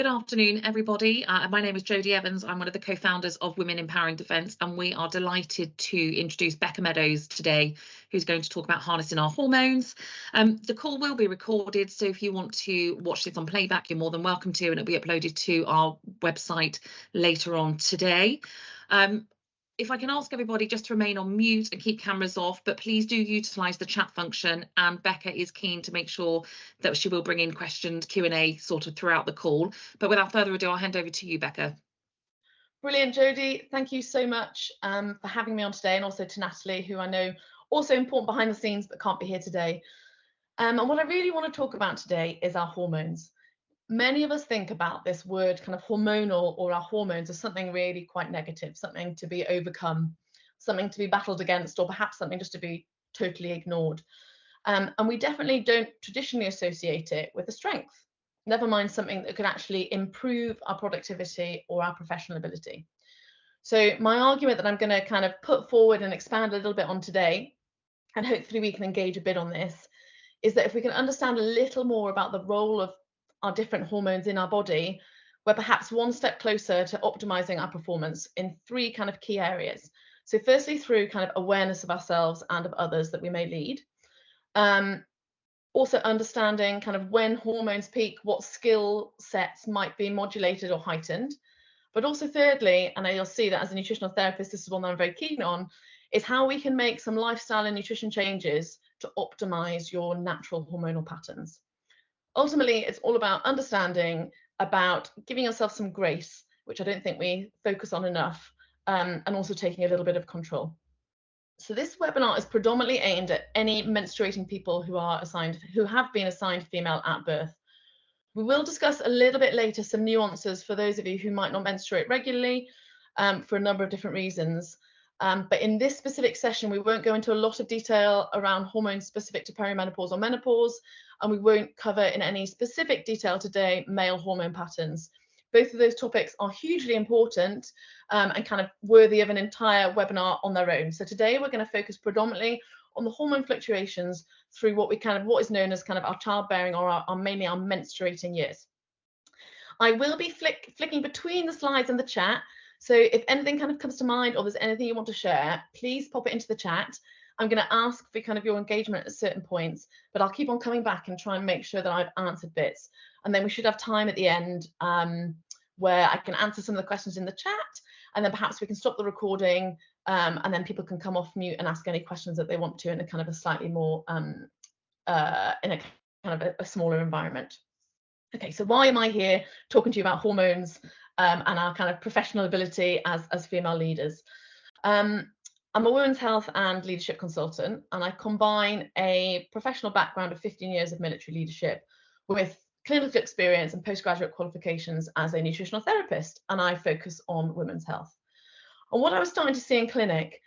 Good afternoon, everybody. My name is Jodie Evans. I'm one of the co-founders of Women Empowering Defence, and we are delighted to introduce Becca Meadows today, who's going to talk about harnessing our hormones. The call will be recorded, so if you want to watch this on playback, you're more than welcome to, and it'll be uploaded to our website later on today. If I can ask everybody just to remain on mute and keep cameras off, but please do utilise the chat function, and Becca is keen to make sure that she will bring in questions, Q&A sort of throughout the call. But without further ado, I'll hand over to you, Becca. Brilliant, Jodie. Thank you so much for having me on today, and also to Natalie, who I know also important behind the scenes but can't be here today. And what I really want to talk about today is our hormones. Many of us think about this word kind of hormonal or our hormones as something really quite negative, something to be overcome, something to be battled against, or perhaps something just to be totally ignored. And we definitely don't traditionally associate it with a strength, never mind something that could actually improve our productivity or our professional ability. So my argument that I'm going to kind of put forward and expand a little bit on today, and hopefully we can engage a bit on this, is that if we can understand a little more about the role of our different hormones in our body, we're perhaps one step closer to optimizing our performance in three kind of key areas. So firstly, through kind of awareness of ourselves and of others that we may lead. Also understanding kind of when hormones peak, what skill sets might be modulated or heightened. But also thirdly, and you'll see that as a nutritional therapist, this is one that I'm very keen on, is how we can make some lifestyle and nutrition changes to optimize your natural hormonal patterns. Ultimately, it's all about understanding, about giving yourself some grace, which I don't think we focus on enough, and also taking a little bit of control. So this webinar is predominantly aimed at any menstruating people who have been assigned female at birth. We will discuss a little bit later some nuances for those of you who might not menstruate regularly for a number of different reasons. But in this specific session, we won't go into a lot of detail around hormones specific to perimenopause or menopause, and we won't cover in any specific detail today male hormone patterns. Both of those topics are hugely important and kind of worthy of an entire webinar on their own. So today we're going to focus predominantly on the hormone fluctuations through what is known as kind of our childbearing or mainly our menstruating years. I will be flicking between the slides and the chat. So if anything kind of comes to mind or there's anything you want to share, please pop it into the chat. I'm going to ask for kind of your engagement at certain points, but I'll keep on coming back and try and make sure that I've answered bits. And then we should have time at the end where I can answer some of the questions in the chat, and then perhaps we can stop the recording and then people can come off mute and ask any questions that they want to in a kind of a slightly more, in a kind of a smaller environment. Okay, so why am I here talking to you about hormones and our kind of professional ability as female leaders? I'm a women's health and leadership consultant, and I combine a professional background of 15 years of military leadership with clinical experience and postgraduate qualifications as a nutritional therapist, and I focus on women's health. And what I was starting to see in clinic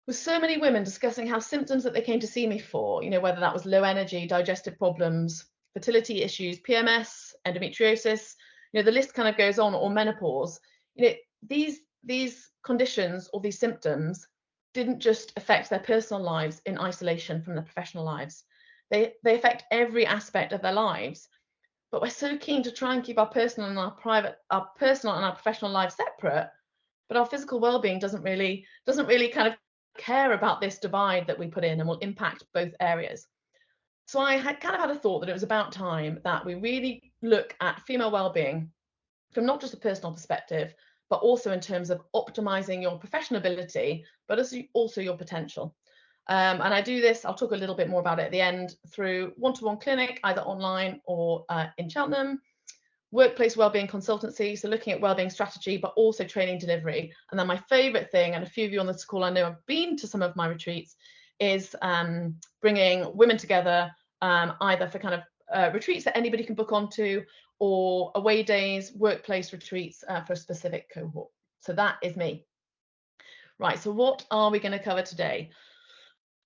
was so many women discussing how symptoms that they came to see me for, whether that was low energy, digestive problems, fertility issues, PMS, endometriosis, the list kind of goes on, or menopause. These conditions or these symptoms didn't just affect their personal lives in isolation from their professional lives. They affect every aspect of their lives. But we're so keen to try and keep our personal and our personal and our professional lives separate. But our physical well-being doesn't really kind of care about this divide that we put in and will impact both areas. So I had kind of had a thought that it was about time that we really look at female well-being from not just a personal perspective, but also in terms of optimizing your professional ability, but also your potential. And I do this, I'll talk a little bit more about it at the end, through one-to-one clinic, either online or in Cheltenham, workplace wellbeing consultancy, so looking at wellbeing strategy, but also training delivery. And then my favorite thing, and a few of you on this call I know have been to some of my retreats, is bringing women together, either for kind of retreats that anybody can book onto, or away days, workplace retreats for a specific cohort. So that is me. Right, so what are we going to cover today?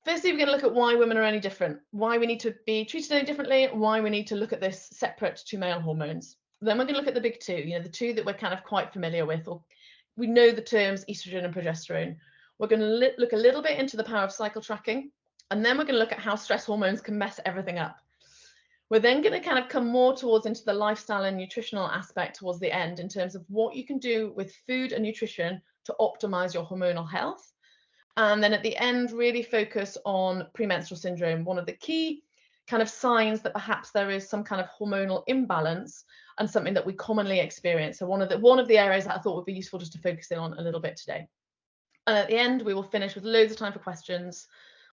Firstly, we're going to look at why women are any different, why we need to be treated any differently, why we need to look at this separate to male hormones. Then we're going to look at the big two, the two that we're kind of quite familiar with, or we know the terms estrogen and progesterone. We're going to look a little bit into the power of cycle tracking, and then we're going to look at how stress hormones can mess everything up. We're then going to kind of come more towards into the lifestyle and nutritional aspect towards the end in terms of what you can do with food and nutrition to optimize your hormonal health. And then at the end, really focus on premenstrual syndrome, one of the key kind of signs that perhaps there is some kind of hormonal imbalance and something that we commonly experience. So one of the areas that I thought would be useful just to focus in on a little bit today. And at the end, we will finish with loads of time for questions.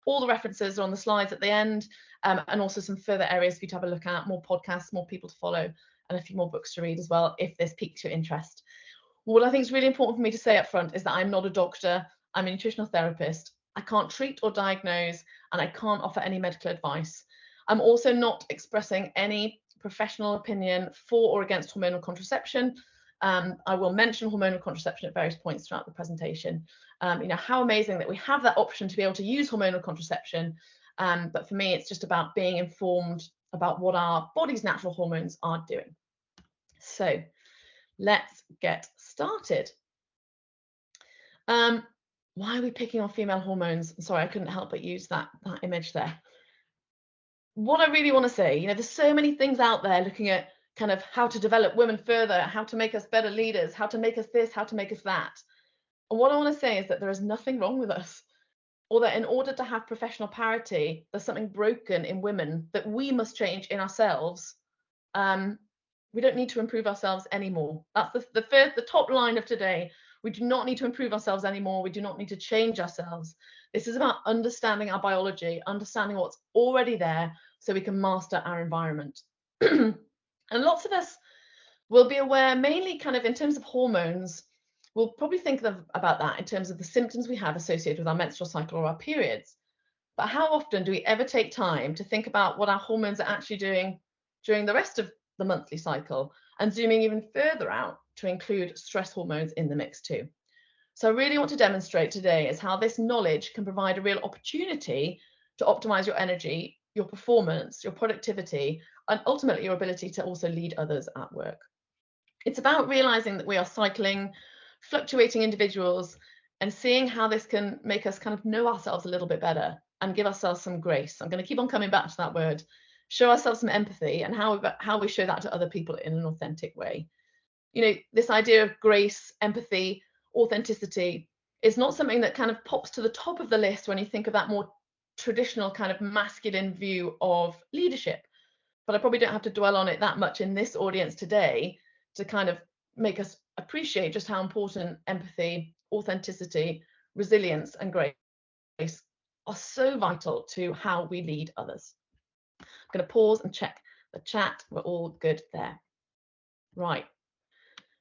All the references are on the slides at the end, and also some further areas for you to have a look at, more podcasts, more people to follow, and a few more books to read as well, if this piques your interest. What I think is really important for me to say up front is that I'm not a doctor, I'm a nutritional therapist. I can't treat or diagnose, and I can't offer any medical advice. I'm also not expressing any professional opinion for or against hormonal contraception. I will mention hormonal contraception at various points throughout the presentation. How amazing that we have that option to be able to use hormonal contraception. But for me, it's just about being informed about what our body's natural hormones are doing. So let's get started. Why are we picking on female hormones? Sorry, I couldn't help but use that image there. What I really want to say, there's so many things out there looking at kind of how to develop women further, how to make us better leaders, how to make us this, how to make us that. And what I want to say is that there is nothing wrong with us, or that in order to have professional parity, there's something broken in women that we must change in ourselves. We don't need to improve ourselves anymore. That's the top line of today. We do not need to improve ourselves anymore. We do not need to change ourselves. This is about understanding our biology, understanding what's already there so we can master our environment. And lots of us will be aware, mainly kind of in terms of hormones, we'll probably think about that in terms of the symptoms we have associated with our menstrual cycle or our periods. But how often do we ever take time to think about what our hormones are actually doing during the rest of the monthly cycle, and zooming even further out to include stress hormones in the mix too? So I really want to demonstrate today is how this knowledge can provide a real opportunity to optimize your energy, your performance, your productivity, and ultimately your ability to also lead others at work. It's about realizing that we are cycling, fluctuating individuals, and seeing how this can make us kind of know ourselves a little bit better and give ourselves some grace. I'm going to keep on coming back to that word. Show ourselves some empathy, and how we show that to other people in an authentic way. This idea of grace, empathy, authenticity is not something that kind of pops to the top of the list when you think of that more traditional kind of masculine view of leadership. But I probably don't have to dwell on it that much in this audience today to kind of make us appreciate just how important empathy, authenticity, resilience, and grace are so vital to how we lead others. I'm going to pause and check the chat. We're all good there. Right.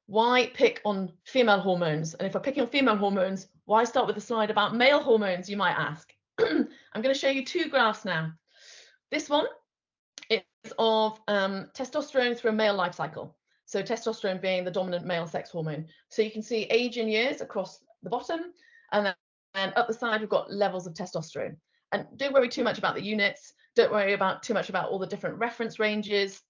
Why pick on female hormones? And if we're picking on female hormones, why start with a slide about male hormones, you might ask? I'm going to show you two graphs now. This one is of testosterone through a male life cycle. So testosterone being the dominant male sex hormone. So you can see age in years across the bottom, and then up the side we've got levels of testosterone. And don't worry too much about the units. Don't worry too much about all the different reference ranges.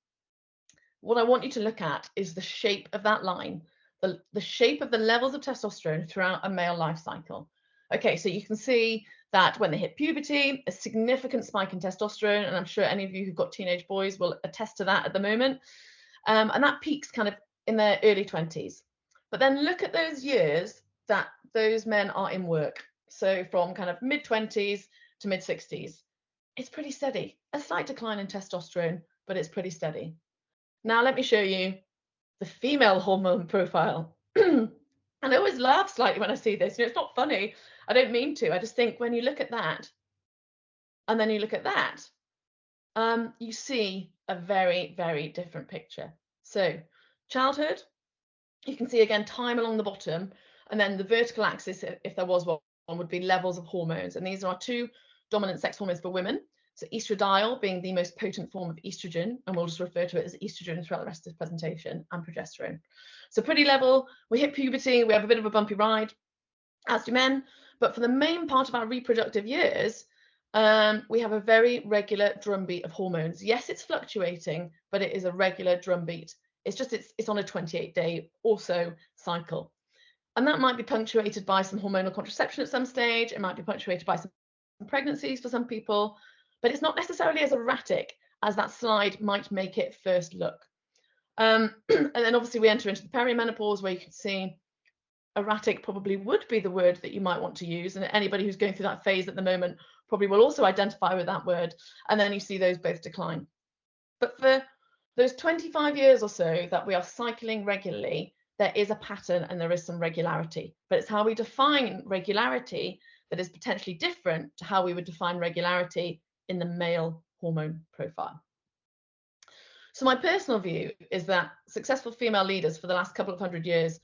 What I want you to look at is the shape of that line, the shape of the levels of testosterone throughout a male life cycle. Okay, so you can see that when they hit puberty, a significant spike in testosterone, and I'm sure any of you who've got teenage boys will attest to that at the moment. And that peaks kind of in their early 20s. But then look at those years that those men are in work. So from kind of mid-20s to mid-60s, it's pretty steady. A slight decline in testosterone, but it's pretty steady. Now let me show you the female hormone profile. And I always laugh slightly when I see this. It's not funny. I don't mean to. I just think when you look at that, and then you look at that, you see a very, very different picture. So childhood, you can see again time along the bottom, and then the vertical axis, if there was one, would be levels of hormones. And these are our two dominant sex hormones for women. So estradiol being the most potent form of estrogen, and we'll just refer to it as estrogen throughout the rest of this presentation, and progesterone. So pretty level. We hit puberty, we have a bit of a bumpy ride, as do men. But for the main part of our reproductive years, we have a very regular drumbeat of hormones. Yes, it's fluctuating, but it is a regular drumbeat. It's just it's on a 28-day or so cycle. And that might be punctuated by some hormonal contraception at some stage. It might be punctuated by some pregnancies for some people, but it's not necessarily as erratic as that slide might make it first look. And then obviously we enter into the perimenopause, where you can see erratic probably would be the word that you might want to use, and anybody who's going through that phase at the moment probably will also identify with that word, and then you see those both decline. But for those 25 years or so that we are cycling regularly, there is a pattern and there is some regularity, but it's how we define regularity that is potentially different to how we would define regularity in the male hormone profile. So my personal view is that successful female leaders for the last couple of 100 years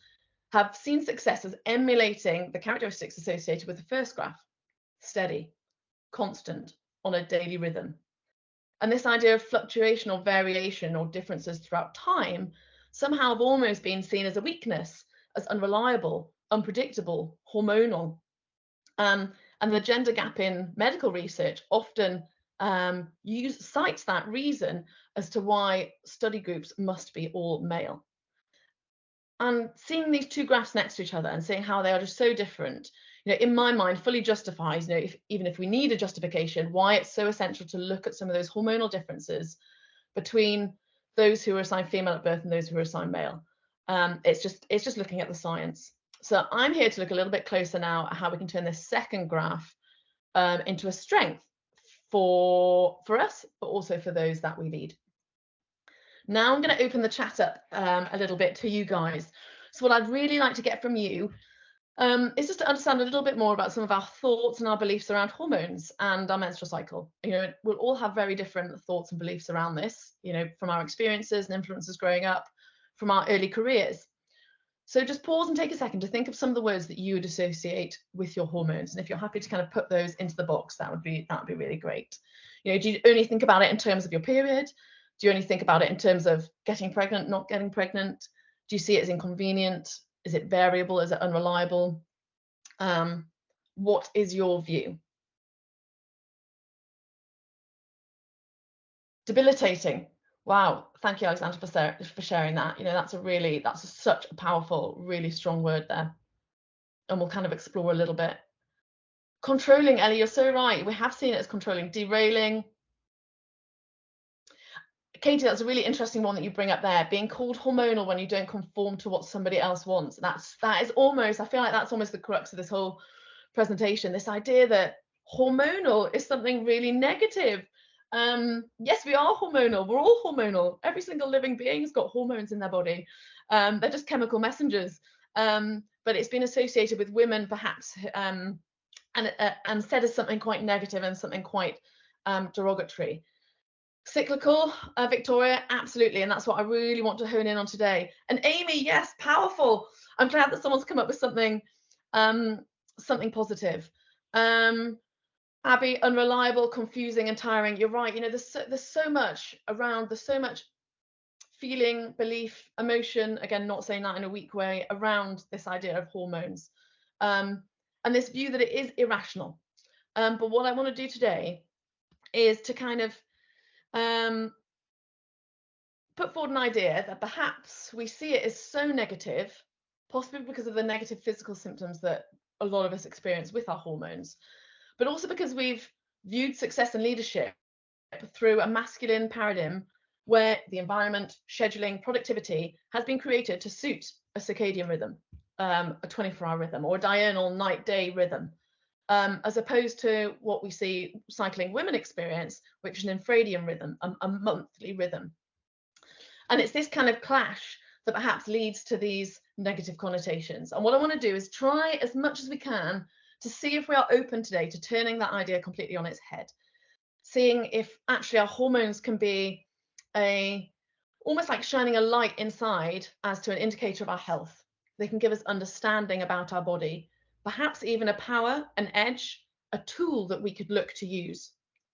have seen success as emulating the characteristics associated with the first graph: steady, constant, on a daily rhythm. And this idea of fluctuation or variation or differences throughout time somehow have almost been seen as a weakness, as unreliable, unpredictable, hormonal. And the gender gap in medical research often cites that reason as to why study groups must be all male. And seeing these two graphs next to each other and seeing how they are just so different, in my mind, fully justifies, even if we need a justification, why it's so essential to look at some of those hormonal differences between those who are assigned female at birth and those who are assigned male. It's just looking at the science. So I'm here to look a little bit closer now at how we can turn this second graph into a strength for us, but also for those that we lead. Now I'm going to open the chat up a little bit to you guys. So what I'd really like to get from you is just to understand a little bit more about some of our thoughts and our beliefs around hormones and our menstrual cycle. We'll all have very different thoughts and beliefs around this, from our experiences and influences growing up, from our early careers. So just pause and take a second to think of some of the words that you would associate with your hormones. And if you're happy to kind of put those into the box, that would be really great. Do you only think about it in terms of your period? Do you only think about it in terms of getting pregnant, not getting pregnant? Do you see it as inconvenient? Is it variable? Is it unreliable? What is your view? Debilitating. Wow, thank you, Alexandra, for sharing that. That's such a powerful, really strong word there. And we'll kind of explore a little bit. Controlling, Ellie, you're so right. We have seen it as controlling, derailing. Katie, that's a really interesting one that you bring up there. Being called hormonal when you don't conform to what somebody else wants. That is almost, I feel like that's almost the crux of this whole presentation. This idea that hormonal is something really negative. Yes, we are hormonal. We're all hormonal. Every single living being's got hormones in their body. They're just chemical messengers. But it's been associated with women, perhaps, and said as something quite negative and something quite derogatory. Cyclical, Victoria, absolutely, and that's what I really want to hone in on today. And Amy, yes, powerful. I'm glad that someone's come up with something positive. Abby, unreliable, confusing, and tiring. You're right. There's so much around. There's so much feeling, belief, emotion. Again, not saying that in a weak way, around this idea of hormones, and this view that it is irrational. But what I want to do today is to kind of put forward an idea that perhaps we see it as so negative, possibly because of the negative physical symptoms that a lot of us experience with our hormones, but also because we've viewed success and leadership through a masculine paradigm where the environment, scheduling, productivity has been created to suit a circadian rhythm, a 24-hour rhythm, or a diurnal night-day rhythm, as opposed to what we see cycling women experience, which is an infradian rhythm, a monthly rhythm. And it's this kind of clash that perhaps leads to these negative connotations. And what I want to do is try as much as we can to see if we are open today to turning that idea completely on its head, seeing if actually our hormones can be almost like shining a light inside as to an indicator of our health. They can give us understanding about our body, perhaps even a power, an edge, a tool that we could look to use,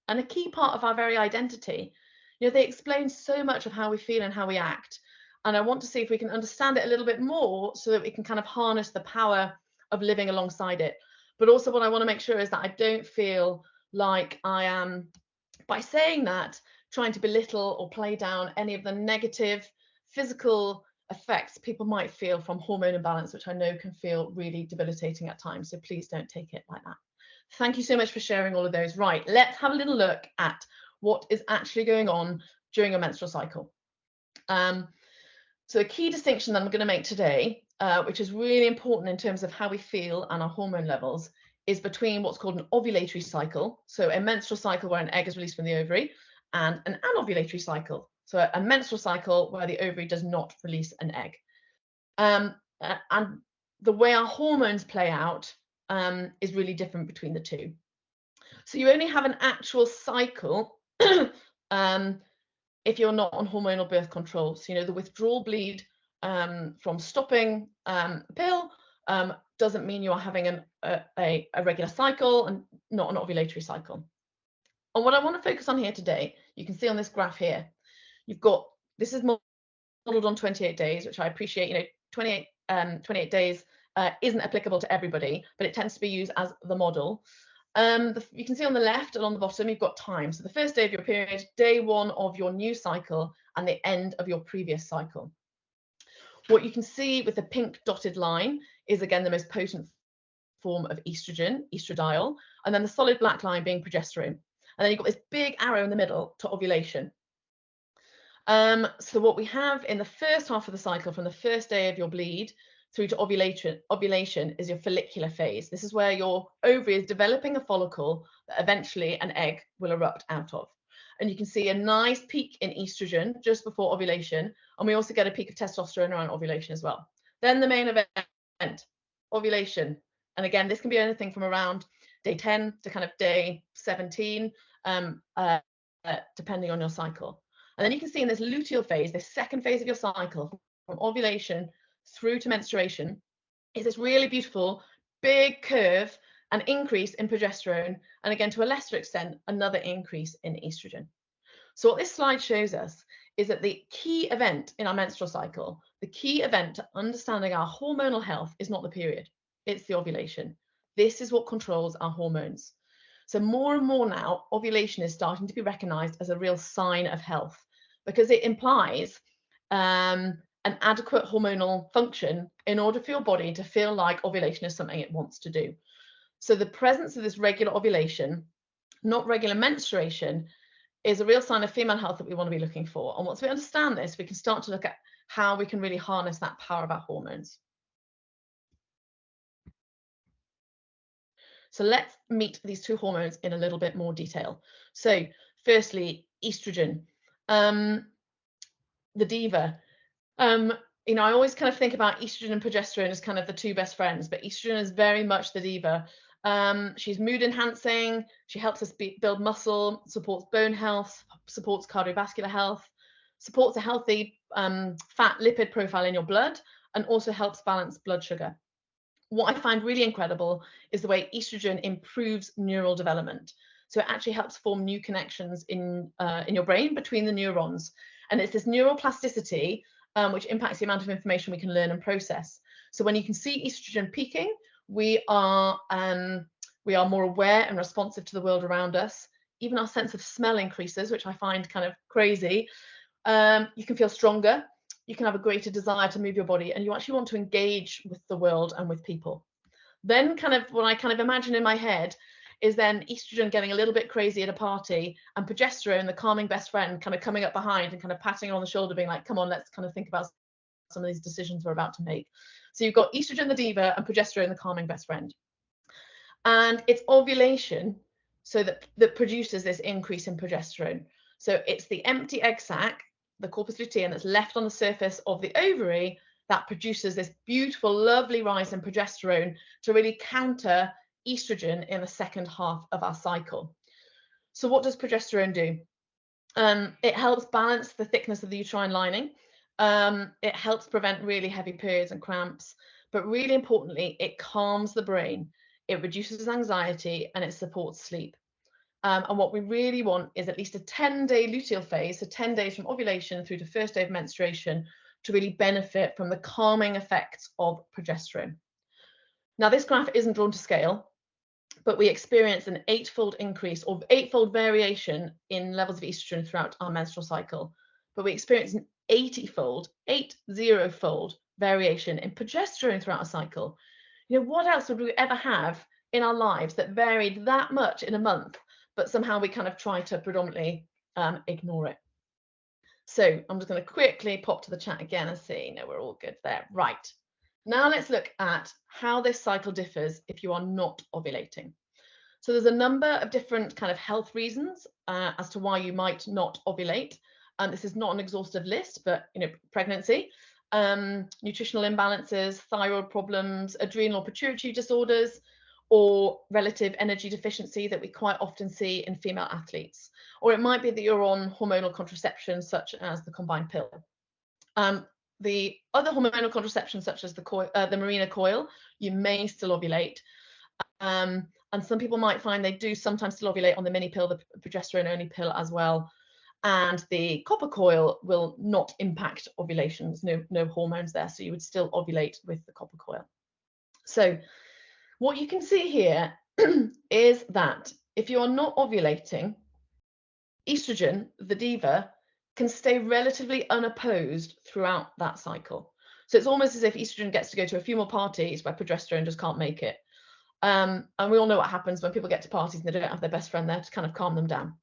and a key part of our very identity. They explain so much of how we feel and how we act. And I want to see if we can understand it a little bit more so that we can kind of harness the power of living alongside it. But also what I want to make sure is that I don't feel like I am, by saying that, trying to belittle or play down any of the negative physical effects people might feel from hormone imbalance, which I know can feel really debilitating at times. So please don't take it like that. Thank you so much for sharing all of those. Right, let's have a little look at what is actually going on during your menstrual cycle. So a key distinction that I'm going to make today, which is really important in terms of how we feel and our hormone levels, is between what's called an ovulatory cycle, so a menstrual cycle where an egg is released from the ovary, and an anovulatory cycle, so a menstrual cycle where the ovary does not release an egg. And the way our hormones play out is really different between the two. So you only have an actual cycle if you're not on hormonal birth control. So, you know, the withdrawal bleed from stopping a pill doesn't mean you are having a regular cycle and not an ovulatory cycle. And what I want to focus on here today, you can see on this graph here, you've got, this is modeled on 28 days, which I appreciate, you know, 28 days isn't applicable to everybody, but it tends to be used as the model. You can see on the left and on the bottom, you've got time. So the first day of your period, day one of your new cycle, and the end of your previous cycle. What you can see with the pink dotted line is, again, the most potent form of estrogen, estradiol, and then the solid black line being progesterone. And then you've got this big arrow in the middle to ovulation. So what we have in the first half of the cycle, from the first day of your bleed through to ovulation is your follicular phase. This is where your ovary is developing a follicle that eventually an egg will erupt out of. And you can see a nice peak in estrogen just before ovulation. And we also get a peak of testosterone around ovulation as well. Then the main event, ovulation. And again, this can be anything from around day 10 to kind of day 17, depending on your cycle. And then you can see in this luteal phase, the second phase of your cycle, from ovulation through to menstruation, is this really beautiful big curve, an increase in progesterone, and again, to a lesser extent, another increase in estrogen. So what this slide shows us is that the key event in our menstrual cycle, the key event to understanding our hormonal health, is not the period, it's the ovulation. This is what controls our hormones. So more and more now, ovulation is starting to be recognized as a real sign of health, because it implies an adequate hormonal function in order for your body to feel like ovulation is something it wants to do. So the presence of this regular ovulation, not regular menstruation, is a real sign of female health that we want to be looking for. And once we understand this, we can start to look at how we can really harness that power of our hormones. So let's meet these two hormones in a little bit more detail. So firstly, estrogen. The diva. You know, I always kind of think about estrogen and progesterone as kind of the two best friends, but estrogen is very much the diva. She's mood enhancing, she helps us build muscle, supports bone health, supports cardiovascular health, supports a healthy fat lipid profile in your blood, and also helps balance blood sugar. What I find really incredible is the way estrogen improves neural development. So it actually helps form new connections in your brain between the neurons. And it's this neuroplasticity which impacts the amount of information we can learn and process. So when you can see estrogen peaking, we are more aware and responsive to the world around us. Even our sense of smell increases, which I find kind of crazy. You can feel stronger. You can have a greater desire to move your body, and you actually want to engage with the world and with people. Then kind of what I kind of imagine in my head is then estrogen getting a little bit crazy at a party, and progesterone, the calming best friend, kind of coming up behind and kind of patting her on the shoulder, being like, come on, let's kind of think about some of these decisions we're about to make. So you've got estrogen, the diva, and progesterone, the calming best friend. And it's ovulation so that produces this increase in progesterone. So it's the empty egg sac, the corpus luteum, that's left on the surface of the ovary that produces this beautiful, lovely rise in progesterone to really counter estrogen in the second half of our cycle. So what does progesterone do? It helps balance the thickness of the uterine lining. It helps prevent really heavy periods and cramps, but really importantly, it calms the brain. It reduces anxiety and it supports sleep. And what we really want is at least a 10-day luteal phase, so 10 days from ovulation through to first day of menstruation, to really benefit from the calming effects of progesterone. Now, this graph isn't drawn to scale, but we experience an 8-fold increase or 8-fold variation in levels of estrogen throughout our menstrual cycle. But we experience an 80-fold variation in progesterone throughout our cycle. You know, what else would we ever have in our lives that varied that much in a month but somehow we kind of try to predominantly ignore it. So I'm just going to quickly pop to the chat again and see. No, we're all good there. Right. Now let's look at how this cycle differs if you are not ovulating. So there's a number of different kind of health reasons as to why you might not ovulate. And this is not an exhaustive list, but pregnancy, nutritional imbalances, thyroid problems, adrenal pituitary disorders, or relative energy deficiency that we quite often see in female athletes. Or it might be that you're on hormonal contraception, such as the combined pill. The other hormonal contraception, such as the Mirena coil, you may still ovulate. And some people might find they do sometimes still ovulate on the mini pill, the progesterone-only pill as well. And the copper coil will not impact ovulations, no hormones there. So you would still ovulate with the copper coil. So what you can see here is that if you are not ovulating, estrogen, the diva, can stay relatively unopposed throughout that cycle. So it's almost as if estrogen gets to go to a few more parties where progesterone just can't make it. And we all know what happens when people get to parties and they don't have their best friend there to kind of calm them down.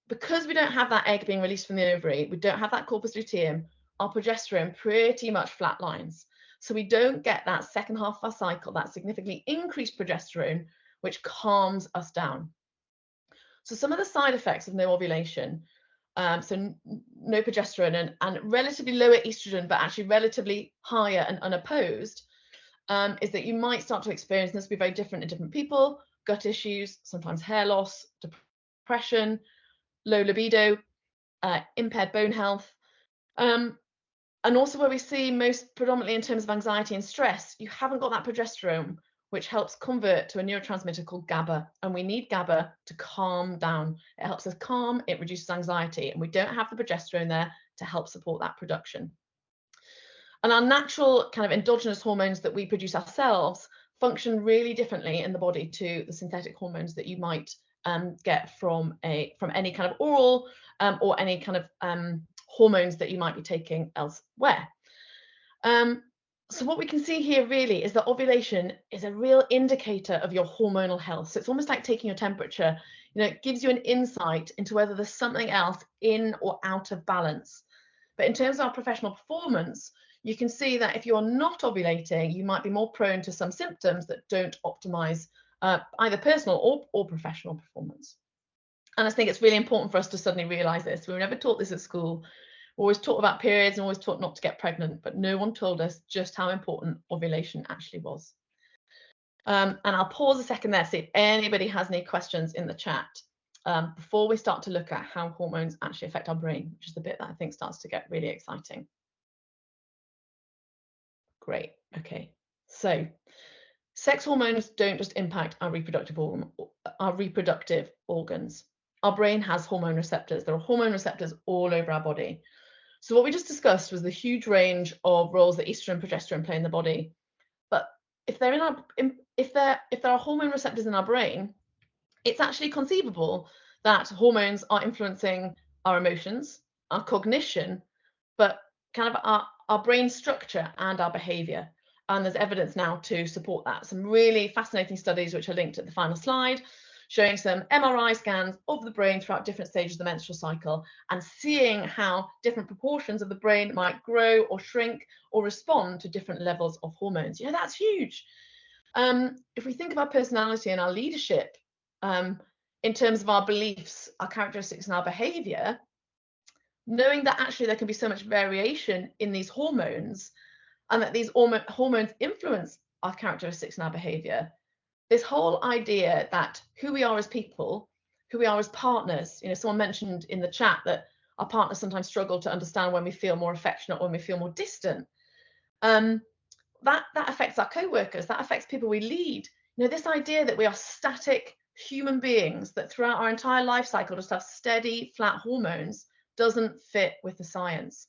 Because we don't have that egg being released from the ovary, we don't have that corpus luteum, our progesterone pretty much flatlines. So we don't get that second half of our cycle, that significantly increased progesterone, which calms us down. So some of the side effects of no ovulation, so no progesterone and relatively lower estrogen, but actually relatively higher and unopposed, is that you might start to experience, and this will be very different in different people, gut issues, sometimes hair loss, depression, low libido, impaired bone health. And also where we see most predominantly in terms of anxiety and stress, you haven't got that progesterone, which helps convert to a neurotransmitter called GABA. And we need GABA to calm down. It helps us calm, it reduces anxiety, and we don't have the progesterone there to help support that production. And our natural kind of endogenous hormones that we produce ourselves function really differently in the body to the synthetic hormones that you might get from any kind of oral or any kind of hormones that you might be taking elsewhere. So what we can see here really is that ovulation is a real indicator of your hormonal health. So it's almost like taking your temperature. It gives you an insight into whether there's something else in or out of balance. But in terms of our professional performance, you can see that if you're not ovulating, you might be more prone to some symptoms that don't optimize either personal or professional performance. And I think it's really important for us to suddenly realize this. We were never taught this at school. We're always taught about periods and always taught not to get pregnant, but no one told us just how important ovulation actually was. And I'll pause a second there, see if anybody has any questions in the chat before we start to look at how hormones actually affect our brain, which is the bit that I think starts to get really exciting. Great, okay. So sex hormones don't just impact our reproductive organs. Our brain has hormone receptors. There are hormone receptors all over our body. So what we just discussed was the huge range of roles that estrogen and progesterone play in the body. But if there are hormone receptors in our brain, it's actually conceivable that hormones are influencing our emotions, our cognition, but kind of our brain structure and our behavior. And there's evidence now to support that. Some really fascinating studies, which are linked at the final slide, showing some MRI scans of the brain throughout different stages of the menstrual cycle and seeing how different proportions of the brain might grow or shrink or respond to different levels of hormones. That's huge. If we think of our personality and our leadership in terms of our beliefs, our characteristics and our behavior, knowing that actually there can be so much variation in these hormones and that these hormones influence our characteristics and our behavior, this whole idea that who we are as people, who we are as partners, someone mentioned in the chat that our partners sometimes struggle to understand when we feel more affectionate, when we feel more distant. That affects our co-workers, that affects people we lead. This idea that we are static human beings, that throughout our entire life cycle just have steady, flat hormones, doesn't fit with the science.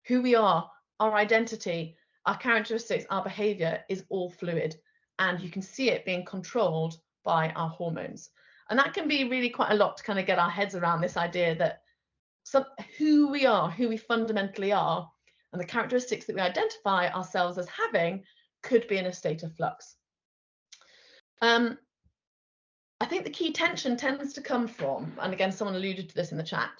Who we are, our identity, our characteristics, our behavior is all fluid. And you can see it being controlled by our hormones. And that can be really quite a lot to kind of get our heads around this idea that who we are, who we fundamentally are, and the characteristics that we identify ourselves as having could be in a state of flux. I think the key tension tends to come from, and again, someone alluded to this in the chat,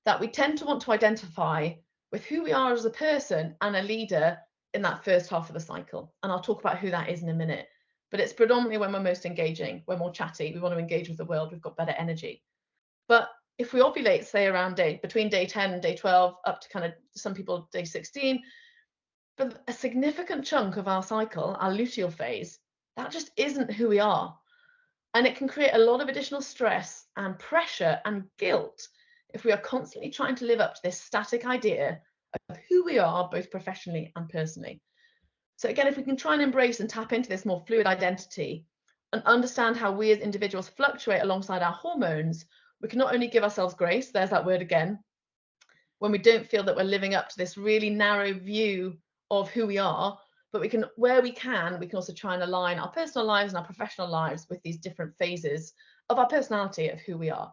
that we tend to want to identify with who we are as a person and a leader in that first half of the cycle. And I'll talk about who that is in a minute. But it's predominantly when we're most engaging, we're more chatty, we want to engage with the world, we've got better energy. But if we ovulate, say around between day 10 and day 12, up to kind of some people day 16, but a significant chunk of our cycle, our luteal phase, that just isn't who we are. And it can create a lot of additional stress and pressure and guilt if we are constantly trying to live up to this static idea of who we are, both professionally and personally. So again, if we can try and embrace and tap into this more fluid identity and understand how we as individuals fluctuate alongside our hormones, we can not only give ourselves grace, there's that word again, when we don't feel that we're living up to this really narrow view of who we are, but we can, where we can also try and align our personal lives and our professional lives with these different phases of our personality, of who we are.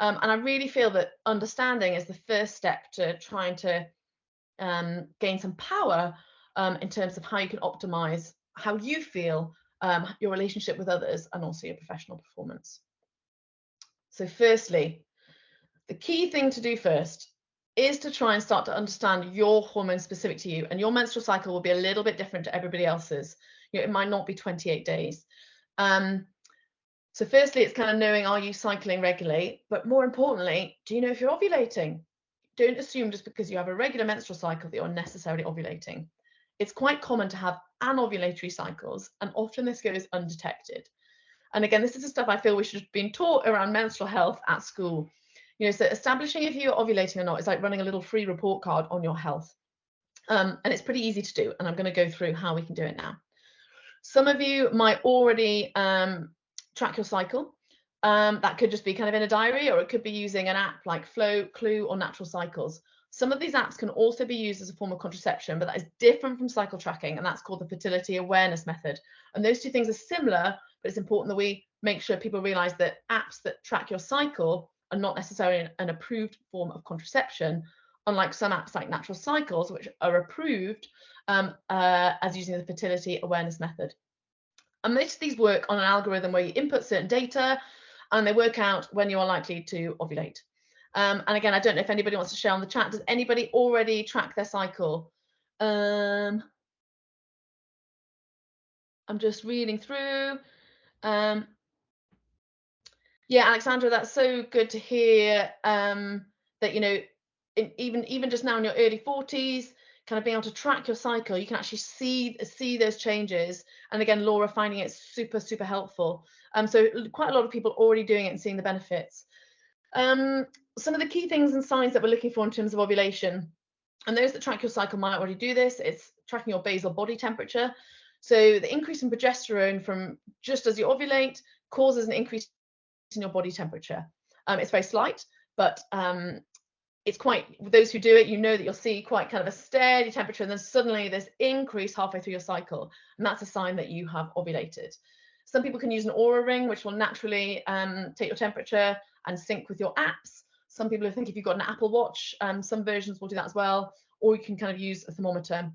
And I really feel that understanding is the first step to trying to gain some power in terms of how you can optimize how you feel, your relationship with others, and also your professional performance. So firstly, the key thing to do first is to try and start to understand your hormone specific to you, and your menstrual cycle will be a little bit different to everybody else's. You know, it might not be 28 days. So firstly, it's kind of knowing, are you cycling regularly? But more importantly, do you know if you're ovulating? Don't assume just because you have a regular menstrual cycle that you're necessarily ovulating. It's quite common to have anovulatory cycles, and often this goes undetected. And again, this is the stuff I feel we should have been taught around menstrual health at school. You know, so establishing if you're ovulating or not is like running a little free report card on your health. And it's pretty easy to do, and I'm going to go through how we can do it now. Some of you might already track your cycle. That could just be kind of in a diary, or it could be using an app like Flow, Clue, or Natural Cycles. Some of these apps can also be used as a form of contraception, but that is different from cycle tracking, and that's called the fertility awareness method. And those two things are similar, but it's important that we make sure people realize that apps that track your cycle are not necessarily an approved form of contraception, unlike some apps like Natural Cycles, which are approved as using the fertility awareness method. And most of these work on an algorithm where you input certain data and they work out when you are likely to ovulate. And again, I don't know if anybody wants to share on the chat. Does anybody already track their cycle? I'm just reading through. Yeah, Alexandra, that's so good to hear that, you know, even just now in your early 40s, kind of being able to track your cycle, you can actually see those changes. And again, Laura finding it super, super helpful. So quite a lot of people already doing it and seeing the benefits. Some of the key things and signs that we're looking for in terms of ovulation, and those that track your cycle might already do this, it's tracking your basal body temperature. So the increase in progesterone from just as you ovulate causes an increase in your body temperature. It's very slight, but it's quite, those who do it, you know that you'll see quite kind of a steady temperature, and then suddenly this increase halfway through your cycle, and that's a sign that you have ovulated. Some people can use an Oura ring, which will naturally take your temperature and sync with your apps. Some people think if you've got an Apple Watch, some versions will do that as well, or you can kind of use a thermometer.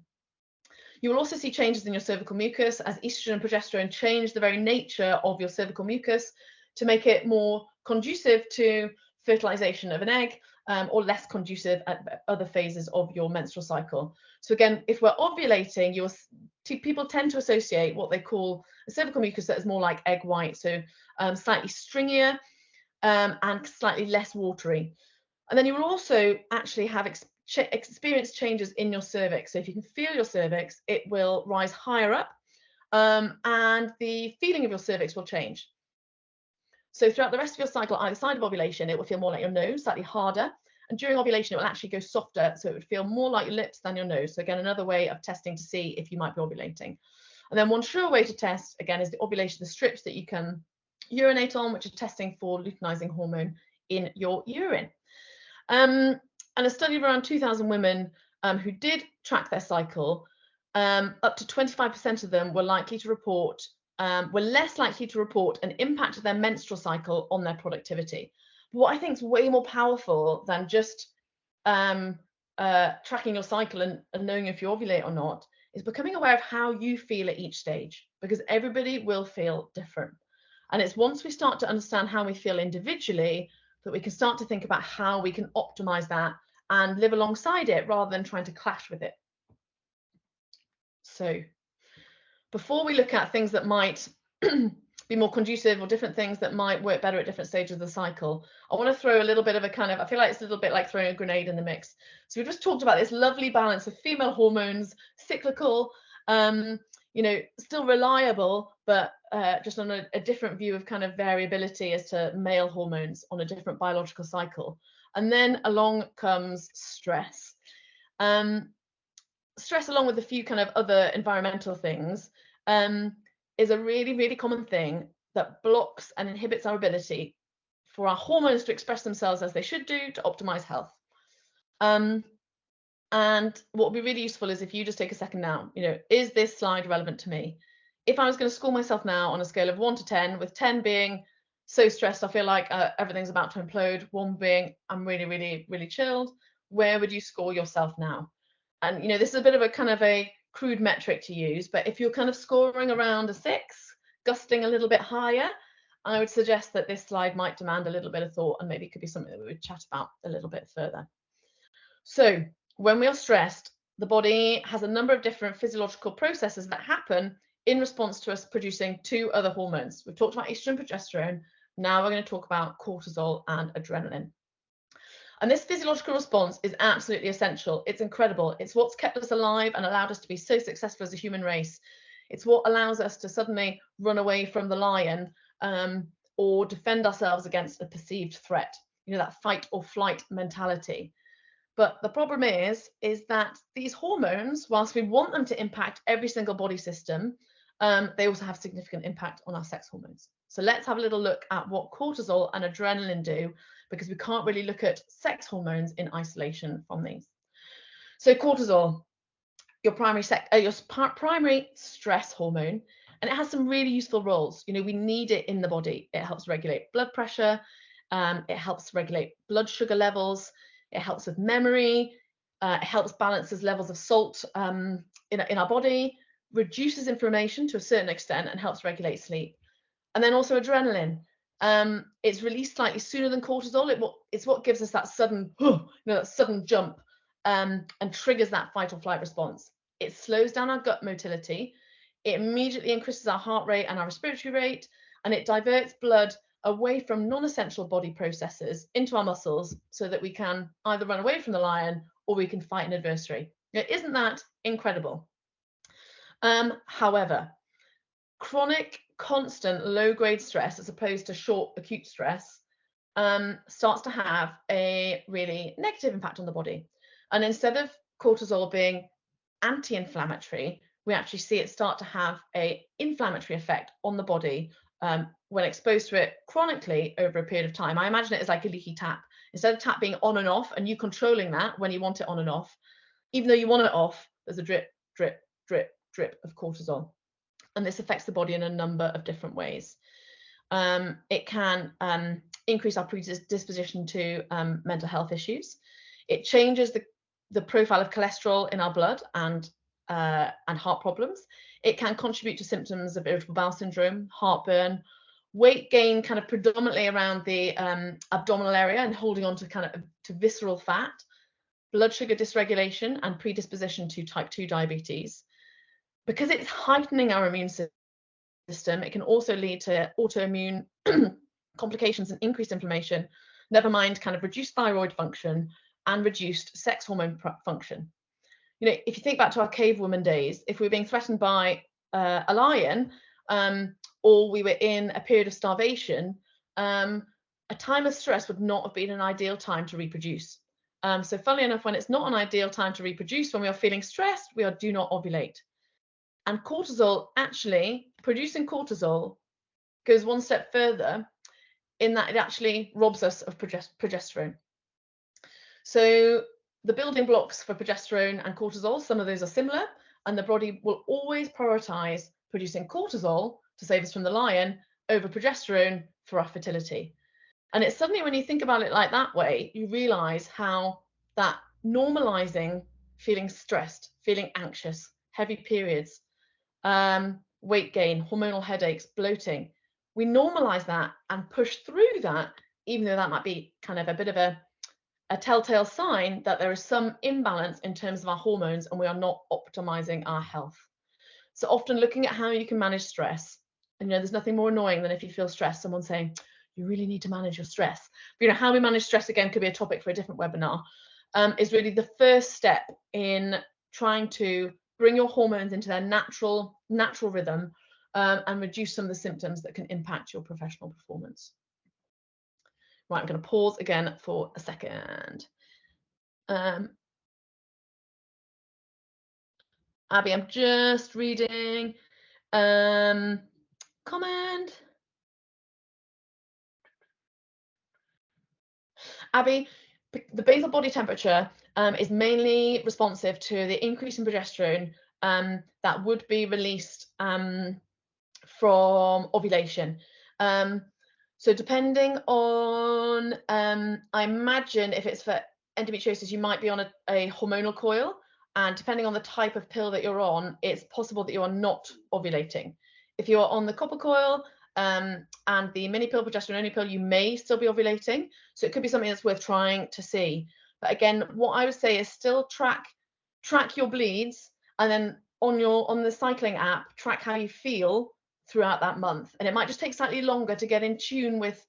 You will also see changes in your cervical mucus as estrogen and progesterone change the very nature of your cervical mucus to make it more conducive to fertilization of an egg, or less conducive at other phases of your menstrual cycle. So again, if we're ovulating, people tend to associate what they call a cervical mucus that is more like egg white, so slightly stringier and slightly less watery. And then you will also actually have experience changes in your cervix. So if you can feel your cervix, it will rise higher up, and the feeling of your cervix will change. So throughout the rest of your cycle, either side of ovulation, it will feel more like your nose, slightly harder. And during ovulation, it will actually go softer. So it would feel more like your lips than your nose. So again, another way of testing to see if you might be ovulating. And then one sure way to test, again, is the ovulation, the strips that you can urinate on, which are testing for luteinizing hormone in your urine. And a study of around 2,000 women who did track their cycle, up to 25% of them were likely to report were less likely to report an impact of their menstrual cycle on their productivity. But what I think is way more powerful than just tracking your cycle and knowing if you ovulate or not is becoming aware of how you feel at each stage, because everybody will feel different. And it's once we start to understand how we feel individually that we can start to think about how we can optimize that and live alongside it rather than trying to clash with it. So before we look at things that might be more conducive or different things that might work better at different stages of the cycle, I want to throw a little bit of a kind of, I feel like it's a little bit like throwing a grenade in the mix. So we just talked about this lovely balance of female hormones, cyclical, you know, still reliable, but just on a different view of kind of variability as to male hormones on a different biological cycle. And then along comes stress. Stress, along with a few kind of other environmental things, is a really, really common thing that blocks and inhibits our ability for our hormones to express themselves as they should do to optimize health. And what would be really useful is if you just take a second now, you know, is this slide relevant to me? If I was going to score myself now on a scale of 1 to 10, with 10 being so stressed, I feel like everything's about to implode, 1 being I'm really, really, really chilled, where would you score yourself now? And, you know, this is a bit of a kind of a crude metric to use, but if you're kind of scoring around a 6, gusting a little bit higher, I would suggest that this slide might demand a little bit of thought and maybe could be something that we would chat about a little bit further. So when we are stressed, the body has a number of different physiological processes that happen in response to us producing 2 other hormones. We've talked about estrogen and progesterone. Now we're going to talk about cortisol and adrenaline. And this physiological response is absolutely essential. It's incredible. It's what's kept us alive and allowed us to be so successful as a human race. It's what allows us to suddenly run away from the lion or defend ourselves against a perceived threat. You know, that fight or flight mentality. But the problem is that these hormones, whilst we want them to impact every single body system, they also have significant impact on our sex hormones. So let's have a little look at what cortisol and adrenaline do, because we can't really look at sex hormones in isolation from these. So cortisol, your primary stress hormone, and it has some really useful roles. You know, we need it in the body. It helps regulate blood pressure. It helps regulate blood sugar levels. It helps with memory. It helps balances levels of salt in our body, reduces inflammation to a certain extent, and helps regulate sleep. And then also adrenaline. It's released slightly sooner than cortisol. It's what gives us that sudden, that sudden jump and triggers that fight or flight response. It slows down our gut motility. It immediately increases our heart rate and our respiratory rate, and it diverts blood away from non-essential body processes into our muscles so that we can either run away from the lion or we can fight an adversary. Now, isn't that incredible? However, chronic, constant, low-grade stress, as opposed to short, acute stress, starts to have a really negative impact on the body. And instead of cortisol being anti-inflammatory, we actually see it start to have an inflammatory effect on the body when exposed to it chronically over a period of time. I imagine it as like a leaky tap. Instead of tap being on and off and you controlling that when you want it on and off, even though you want it off, there's a drip, drip, drip, drip of cortisol. And this affects the body in a number of different ways. It can increase our predisposition to mental health issues. It changes the profile of cholesterol in our blood and heart problems. It can contribute to symptoms of irritable bowel syndrome, heartburn, weight gain, kind of predominantly around the abdominal area and holding on to kind of to visceral fat, blood sugar dysregulation, and predisposition to type 2 diabetes. Because it's heightening our immune system, it can also lead to autoimmune complications and increased inflammation, never mind kind of reduced thyroid function and reduced sex hormone function. You know, if you think back to our cave woman days, if we were being threatened by a lion or we were in a period of starvation, a time of stress would not have been an ideal time to reproduce. So funnily enough, when it's not an ideal time to reproduce, when we are feeling stressed, we do not ovulate. And cortisol, actually, producing cortisol goes one step further in that it actually robs us of progesterone. So the building blocks for progesterone and cortisol, some of those are similar, and the body will always prioritize producing cortisol to save us from the lion over progesterone for our fertility. And it's suddenly, when you think about it like that way, you realize how that normalizing feeling stressed, feeling anxious, heavy periods, weight gain, hormonal headaches, bloating, we normalize that and push through that, even though that might be kind of a bit of a telltale sign that there is some imbalance in terms of our hormones and we are not optimizing our health. So often looking at how you can manage stress, and there's nothing more annoying than if you feel stressed, someone saying, you really need to manage your stress. But how we manage stress, again, could be a topic for a different webinar, is really the first step in trying to bring your hormones into their natural rhythm, and reduce some of the symptoms that can impact your professional performance. Right, I'm going to pause again for a second. Abby, I'm just reading comment. Abby, the basal body temperature is mainly responsive to the increase in progesterone that would be released from ovulation. So depending on, I imagine if it's for endometriosis, you might be on a hormonal coil, and depending on the type of pill that you're on, it's possible that you are not ovulating. If you're on the copper coil and the mini pill, progesterone only pill, you may still be ovulating. So it could be something that's worth trying to see. But again, what I would say is still track your bleeds, and then on the cycling app, track how you feel throughout that month. And it might just take slightly longer to get in tune with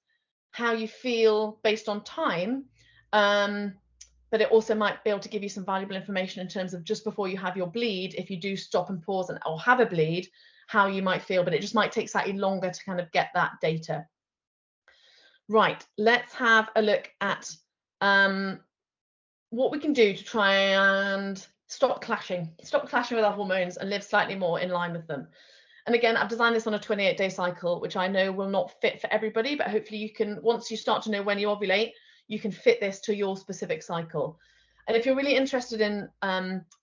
how you feel based on time, but it also might be able to give you some valuable information in terms of just before you have your bleed, if you do stop and pause or have a bleed, how you might feel. But it just might take slightly longer to kind of get that data. Right, let's have a look at what we can do to try and stop clashing with our hormones and live slightly more in line with them. And again, I've designed this on a 28-day cycle, which I know will not fit for everybody, but hopefully you can, once you start to know when you ovulate, you can fit this to your specific cycle. And if you're really interested in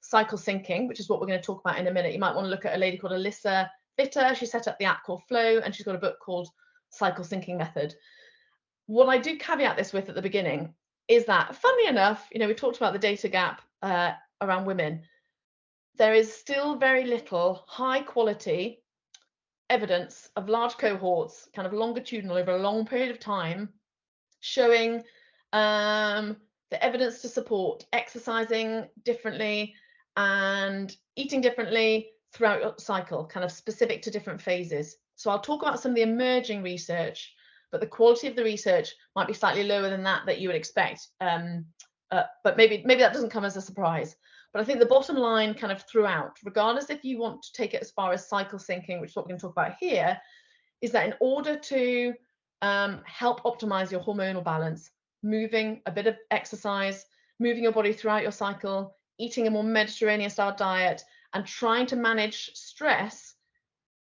cycle syncing, which is what we're going to talk about in a minute, you might want to look at a lady called Alyssa Bitter. She set up the app called Flow, and she's got a book called Cycle Syncing Method. What I do caveat this with at the beginning is that, funnily enough, we talked about the data gap around women. There is still very little high quality evidence of large cohorts, kind of longitudinal over a long period of time, showing the evidence to support exercising differently and eating differently throughout your cycle, kind of specific to different phases. So I'll talk about some of the emerging research, but the quality of the research might be slightly lower than that you would expect. But maybe that doesn't come as a surprise. But I think the bottom line kind of throughout, regardless if you want to take it as far as cycle syncing, which is what we're going to talk about here, is that in order to help optimize your hormonal balance, moving a bit of exercise, moving your body throughout your cycle, eating a more Mediterranean style diet, and trying to manage stress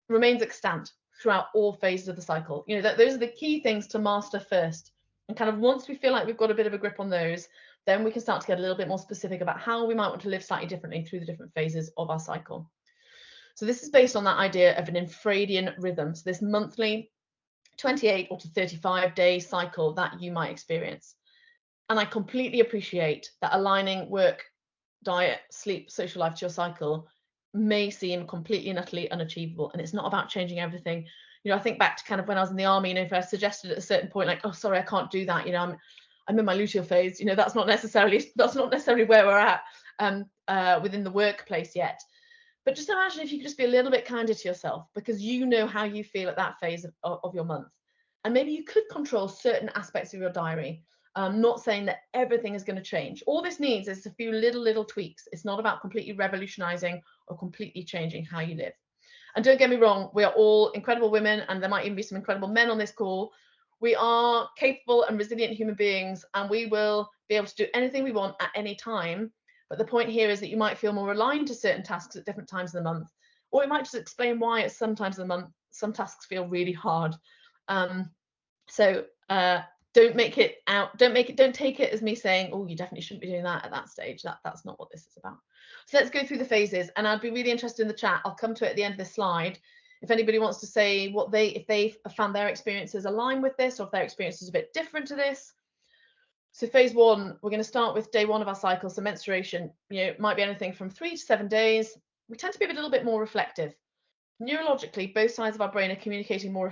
remains extant throughout all phases of the cycle. Those are the key things to master first. And kind of once we feel like we've got a bit of a grip on those, then we can start to get a little bit more specific about how we might want to live slightly differently through the different phases of our cycle. So this is based on that idea of an infradian rhythm. So this monthly 28 or to 35 day cycle that you might experience. And I completely appreciate that aligning work, diet, sleep, social life to your cycle may seem completely and utterly unachievable. And it's not about changing everything. I think back to kind of when I was in the army, if I suggested at a certain point, like, oh, sorry, I can't do that. I'm in my luteal phase. That's not necessarily where we're at within the workplace yet. But just imagine if you could just be a little bit kinder to yourself, because you know how you feel at that phase of your month. And maybe you could control certain aspects of your diary. Not saying that everything is going to change. All this needs is a few little tweaks. It's not about completely revolutionizing or completely changing how you live. And don't get me wrong, we are all incredible women, and there might even be some incredible men on this call. We are capable and resilient human beings, and we will be able to do anything we want at any time. But the point here is that you might feel more aligned to certain tasks at different times of the month, or it might just explain why at some times of the month some tasks feel really hard. So don't take it as me saying, oh, you definitely shouldn't be doing that at that stage. That's not what this is about. So let's go through the phases, and I'd be really interested in the chat. I'll come to it at the end of this slide. If anybody wants to say if they've found their experiences align with this, or if their experience is a bit different to this. So phase 1, we're going to start with day 1 of our cycle. So menstruation, it might be anything from 3 to 7 days. We tend to be a little bit more reflective. Neurologically, both sides of our brain are communicating more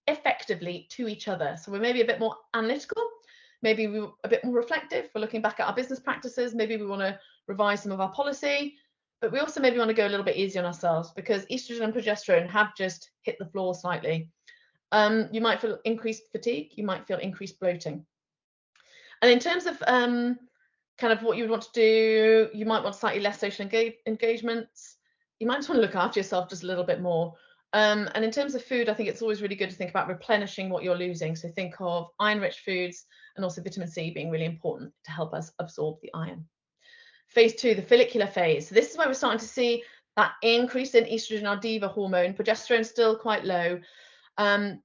effectively to each other. So we're maybe a bit more analytical, maybe we're a bit more reflective. We're looking back at our business practices. Maybe we want to revise some of our policy, but we also maybe want to go a little bit easy on ourselves because estrogen and progesterone have just hit the floor slightly. You might feel increased fatigue, you might feel increased bloating. And in terms of kind of what you would want to do, you might want slightly less social engagements. You might just want to look after yourself just a little bit more. And in terms of food, I think it's always really good to think about replenishing what you're losing. So think of iron-rich foods and also vitamin C being really important to help us absorb the iron. Phase 2, the follicular phase. So this is where we're starting to see that increase in estrogen, our diva hormone. Progesterone still quite low.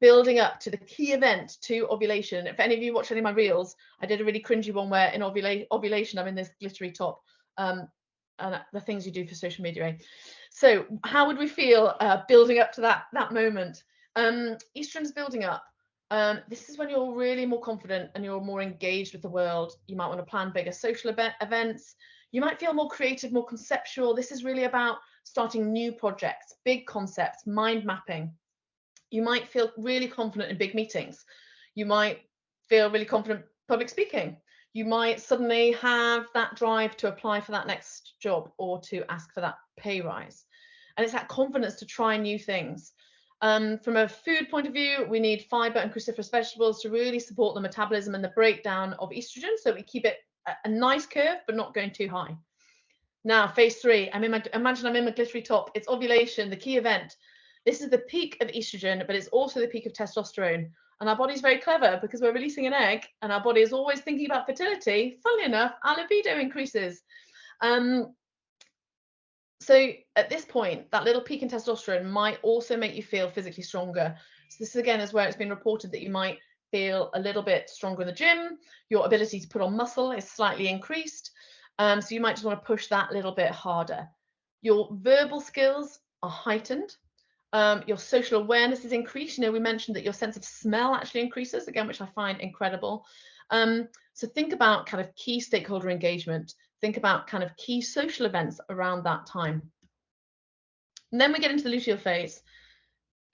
Building up to the key event to ovulation. If any of you watch any of my reels, I did a really cringy one where in ovulation I'm in this glittery top, and the things you do for social media. Eh? So how would we feel building up to that moment? Estrogen's building up. This is when you're really more confident and you're more engaged with the world. You might want to plan bigger social events. You might feel more creative, more conceptual. This is really about starting new projects, big concepts, mind mapping. You might feel really confident in big meetings. You might feel really confident public speaking. You might suddenly have that drive to apply for that next job or to ask for that pay rise. And it's that confidence to try new things. From a food point of view, we need fiber and cruciferous vegetables to really support the metabolism and the breakdown of estrogen. So we keep it a nice curve, but not going too high. Now, phase 3, imagine I'm in my glittery top. It's ovulation, the key event. This is the peak of estrogen, but it's also the peak of testosterone. And our body's very clever because we're releasing an egg and our body is always thinking about fertility. Funnily enough, our libido increases. So at this point, that little peak in testosterone might also make you feel physically stronger. So this again is where it's been reported that you might feel a little bit stronger in the gym. Your ability to put on muscle is slightly increased. So you might just want to push that a little bit harder. Your verbal skills are heightened. Your social awareness is increased. You know, we mentioned that your sense of smell actually increases, again, which I find incredible. So think about kind of key stakeholder engagement. Think about kind of key social events around that time. And then we get into the luteal phase.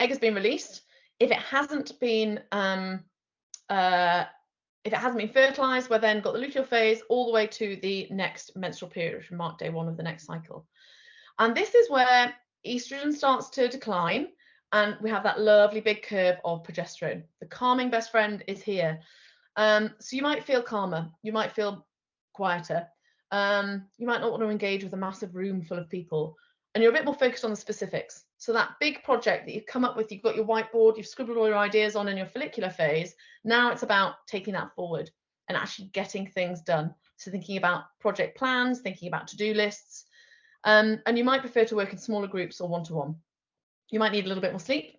Egg has been released. If it hasn't been fertilized, we've then got the luteal phase all the way to the next menstrual period, which will mark day 1 of the next cycle. And this is where estrogen starts to decline and we have that lovely big curve of progesterone. The calming best friend is here. So you might feel calmer, you might feel quieter, you might not want to engage with a massive room full of people, and you're a bit more focused on the specifics. So that big project that you've come up with, you've got your whiteboard, you've scribbled all your ideas on in your follicular phase. Now it's about taking that forward and actually getting things done. So thinking about project plans, thinking about to-do lists, and you might prefer to work in smaller groups or one-to-one. You might need a little bit more sleep.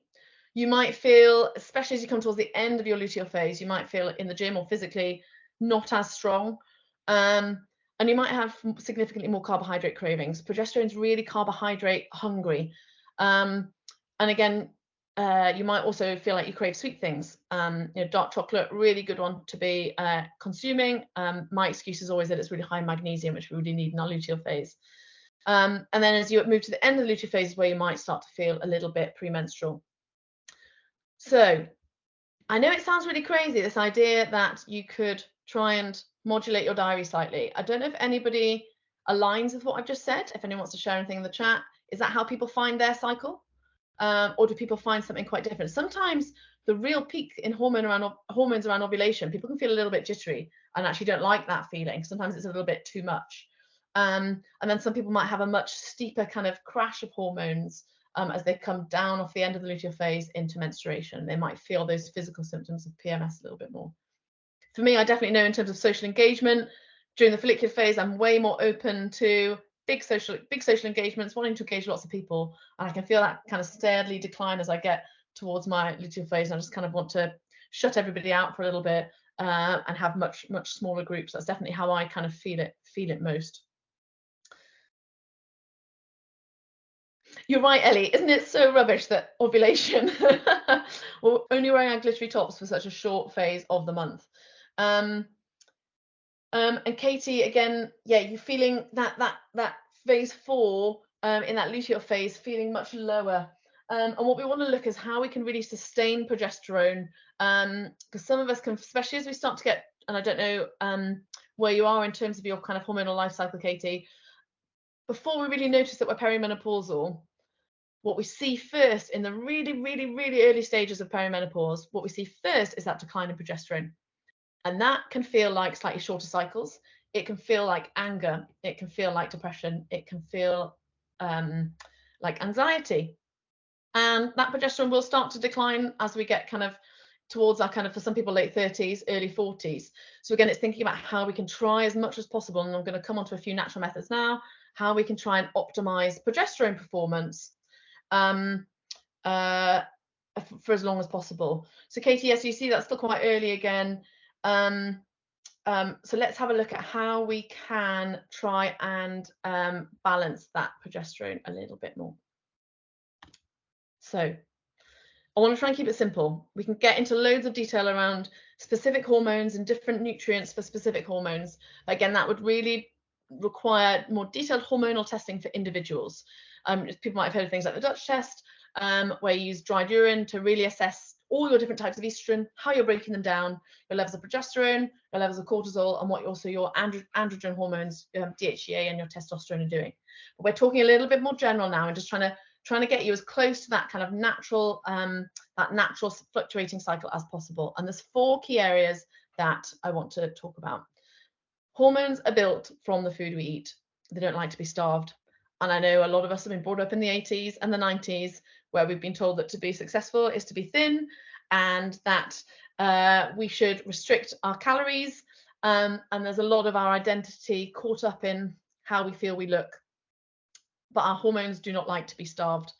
You might feel, especially as you come towards the end of your luteal phase, you might feel in the gym or physically not as strong. And you might have significantly more carbohydrate cravings. Progesterone's really carbohydrate hungry. And again, you might also feel like you crave sweet things. You know, dark chocolate, really good one to be consuming. My excuse is always that it's really high in magnesium, which we really need in our luteal phase. And then as you move to the end of the luteal phase, where you might start to feel a little bit premenstrual. So I know it sounds really crazy, this idea that you could try and modulate your diary slightly. I don't know if anybody aligns with what I've just said. If anyone wants to share anything in the chat, is that how people find their cycle? Or do people find something quite different? Sometimes the real peak in hormones around ovulation, people can feel a little bit jittery and actually don't like that feeling. Sometimes it's a little bit too much. And then some people might have a much steeper kind of crash of hormones as they come down off the end of the luteal phase into menstruation. They might feel those physical symptoms of PMS a little bit more. For me, I definitely know in terms of social engagement, during the follicular phase, I'm way more open to big social engagements, wanting to engage lots of people. And I can feel that kind of steadily decline as I get towards my luteal phase. And I just kind of want to shut everybody out for a little bit and have much smaller groups. That's definitely how I kind of feel it most. You're right, Ellie. Isn't it so rubbish that ovulation, we're only wearing our glittery tops for such a short phase of the month? And Katie, again, yeah, you're feeling that phase 4 in that luteal phase, feeling much lower. And what we want to look is how we can really sustain progesterone, because some of us can, especially as we start to get, and I don't know where you are in terms of your kind of hormonal life cycle, Katie, before we really notice that we're perimenopausal, what we see first in the really, really, really early stages of perimenopause, what we see first is that decline in progesterone. And that can feel like slightly shorter cycles. It can feel like anger. It can feel like depression. It can feel like anxiety. And that progesterone will start to decline as we get kind of towards our kind of, for some people, late 30s, early 40s. So again, it's thinking about how we can try as much as possible, and I'm going to come on to a few natural methods now, how we can try and optimize progesterone performance for as long as possible. So Katie, yes, you see that's still quite early again. So let's have a look at how we can try and balance that progesterone a little bit more. So I want to try and keep it simple. We can get into loads of detail around specific hormones and different nutrients for specific hormones. Again, that would really require more detailed hormonal testing for individuals. People might have heard of things like the Dutch test, where you use dried urine to really assess all your different types of estrogen, how you're breaking them down, your levels of progesterone, your levels of cortisol, and what also your androgen hormones, DHEA and your testosterone are doing. But we're talking a little bit more general now and just trying to get you as close to that kind of natural, fluctuating cycle as possible. And there's 4 key areas that I want to talk about. Hormones are built from the food we eat. They don't like to be starved. And I know a lot of us have been brought up in the 80s and the 90s where we've been told that to be successful is to be thin, and that we should restrict our calories. And there's a lot of our identity caught up in how we feel we look. But our hormones do not like to be starved.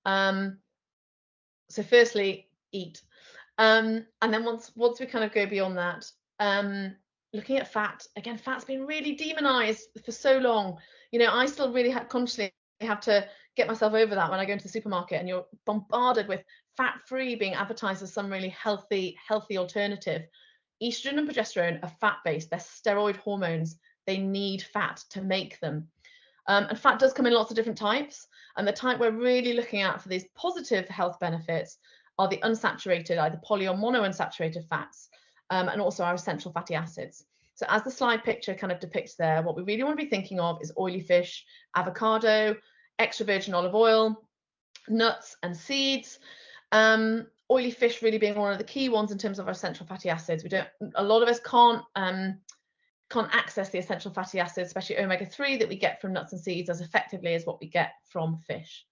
So firstly, eat. And then once we kind of go beyond that, looking at fat, again, fat's been really demonized for so long. You know, I still really consciously have to get myself over that when I go into the supermarket and you're bombarded with fat-free being advertised as some really healthy alternative. Estrogen and progesterone are fat-based. They're steroid hormones. They need fat to make them. And fat does come in lots of different types. And the type we're really looking at for these positive health benefits are the unsaturated, either poly or monounsaturated fats, and also our essential fatty acids. So as the slide picture kind of depicts there, what we really want to be thinking of is oily fish, avocado, extra virgin olive oil, nuts and seeds. Oily fish really being one of the key ones in terms of our essential fatty acids. A lot of us can't access the essential fatty acids, especially omega-3 that we get from nuts and seeds as effectively as what we get from fish.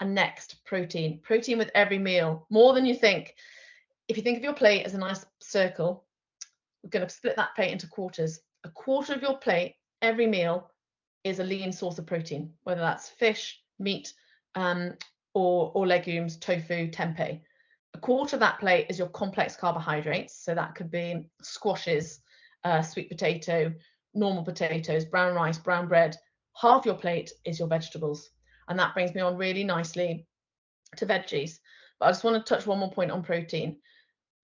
And next, protein. Protein with every meal, more than you think. If you think of your plate as a nice circle, we're going to split that plate into quarters. A quarter of your plate, every meal, is a lean source of protein, whether that's fish, meat, or legumes, tofu, tempeh. A quarter of that plate is your complex carbohydrates. So that could be squashes, sweet potato, normal potatoes, brown rice, brown bread. Half your plate is your vegetables. And that brings me on really nicely to veggies. But I just want to touch one more point on protein.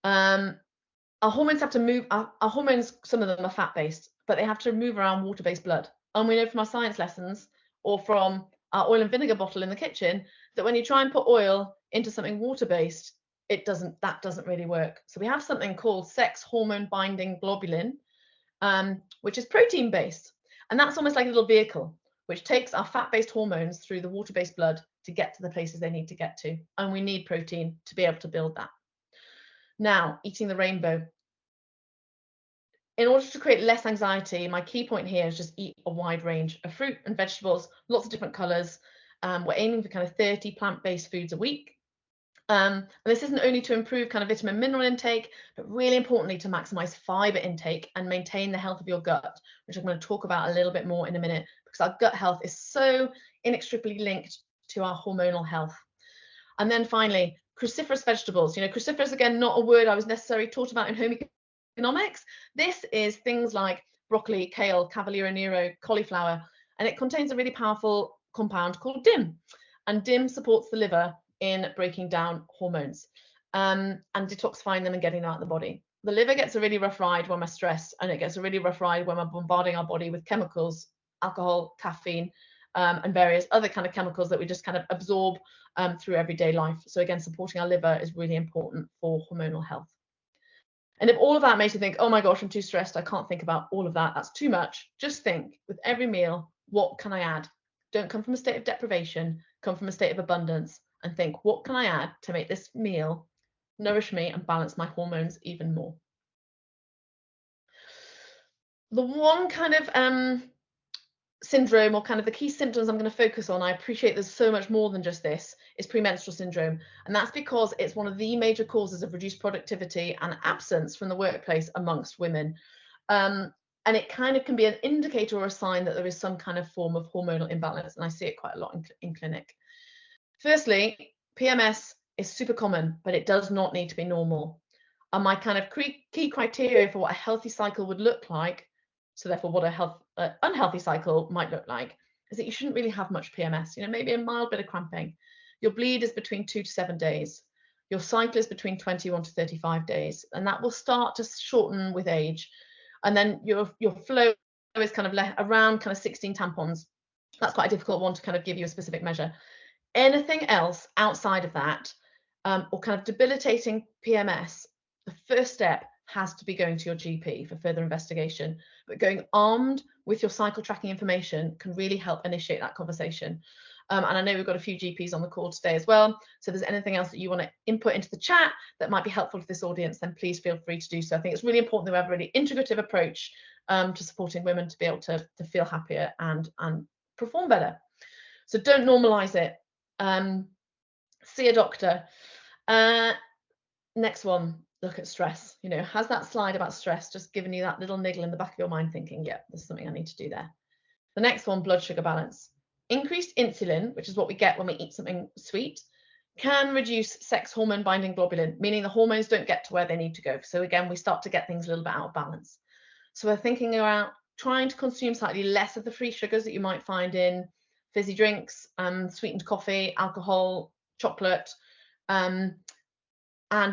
Our hormones have to move, our hormones, some of them are fat-based, but they have to move around water-based blood. And we know from our science lessons or from our oil and vinegar bottle in the kitchen that when you try and put oil into something water-based, that doesn't really work. So we have something called sex hormone binding globulin, which is protein-based. And that's almost like a little vehicle, which takes our fat-based hormones through the water-based blood to get to the places they need to get to. And we need protein to be able to build that. Now, eating the rainbow. In order to create less anxiety, my key point here is just eat a wide range of fruit and vegetables, lots of different colors. We're aiming for kind of 30 plant-based foods a week. And this isn't only to improve kind of vitamin mineral intake, but really importantly to maximize fiber intake and maintain the health of your gut, which I'm going to talk about a little bit more in a minute, because our gut health is so inextricably linked to our hormonal health. And then finally, cruciferous vegetables. You know, cruciferous, again, not a word I was necessarily taught about in home economics. This is things like broccoli, kale, Cavalier Nero, cauliflower, and it contains a really powerful compound called DIM. And DIM supports the liver in breaking down hormones and detoxifying them and getting them out of the body. The liver gets a really rough ride when we're stressed, and it gets a really rough ride when we're bombarding our body with chemicals, alcohol, caffeine, and various other kind of chemicals that we just kind of absorb through everyday life. So again, supporting our liver is really important for hormonal health. And if all of that makes you think, oh my gosh, I'm too stressed, I can't think about all of that, that's too much, just think with every meal, what can I add? Don't come from a state of deprivation, come from a state of abundance, and think, what can I add to make this meal nourish me and balance my hormones even more? The one kind of syndrome, or kind of the key symptoms I'm going to focus on, I appreciate there's so much more than just this, is premenstrual syndrome. And that's because it's one of the major causes of reduced productivity and absence from the workplace amongst women. And it kind of can be an indicator or a sign that there is some kind of form of hormonal imbalance. And I see it quite a lot in clinic. Firstly, PMS is super common, but it does not need to be normal. And my kind of key criteria for what a healthy cycle would look like, so therefore what a unhealthy cycle might look like, is that you shouldn't really have much PMS. You know, maybe a mild bit of cramping. Your bleed is between 2 to 7 days. Your cycle is between 21 to 35 days, and that will start to shorten with age. And then your flow is kind of around kind of 16 tampons. That's quite a difficult one to kind of give you a specific measure. Anything else outside of that, or kind of debilitating PMS, the first step has to be going to your GP for further investigation. But going armed with your cycle tracking information can really help initiate that conversation. And I know we've got a few GPs on the call today as well. So if there's anything else that you want to input into the chat that might be helpful to this audience, then please feel free to do so. I think it's really important that we have a really integrative approach to supporting women to be able to feel happier and perform better. So don't normalize it. See a doctor. Next one, look at stress. You know, has that slide about stress just given you that little niggle in the back of your mind thinking, yeah, there's something I need to do there. The next one, blood sugar balance. Increased insulin, which is what we get when we eat something sweet, can reduce sex hormone binding globulin, meaning the hormones don't get to where they need to go. So again, we start to get things a little bit out of balance. So we're thinking about trying to consume slightly less of the free sugars that you might find in fizzy drinks, sweetened coffee, alcohol, chocolate, and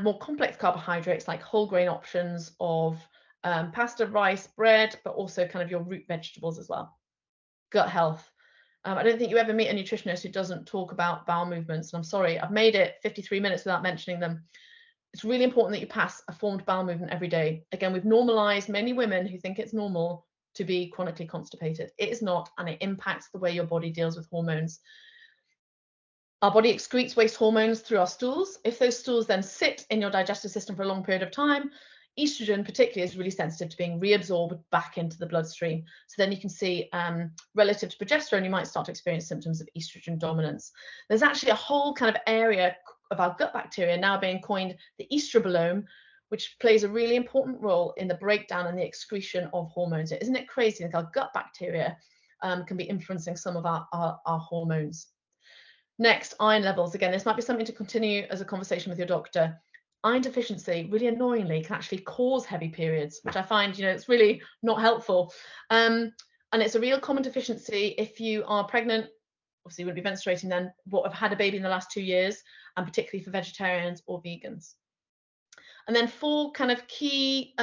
more complex carbohydrates like whole grain options of pasta, rice, bread, but also kind of your root vegetables as well. Gut health. I don't think you ever meet a nutritionist who doesn't talk about bowel movements. And I'm sorry, I've made it 53 minutes without mentioning them. It's really important that you pass a formed bowel movement every day. Again, we've normalized many women who think it's normal to be chronically constipated. It is not, and it impacts the way your body deals with hormones. Our body excretes waste hormones through our stools. If those stools then sit in your digestive system for a long period of time, estrogen particularly is really sensitive to being reabsorbed back into the bloodstream. So then you can see relative to progesterone, you might start to experience symptoms of estrogen dominance. There's actually a whole kind of area of our gut bacteria now being coined the estrobolome, which plays a really important role in the breakdown and the excretion of hormones. Isn't it crazy that our gut bacteria can be influencing some of our hormones? Next, iron levels. Again, this might be something to continue as a conversation with your doctor. Iron deficiency, really annoyingly, can actually cause heavy periods, which I find, you know, it's really not helpful. And it's a real common deficiency if you are pregnant, obviously you wouldn't be menstruating then, what have had a baby in the last 2 years, and particularly for vegetarians or vegans. And then three key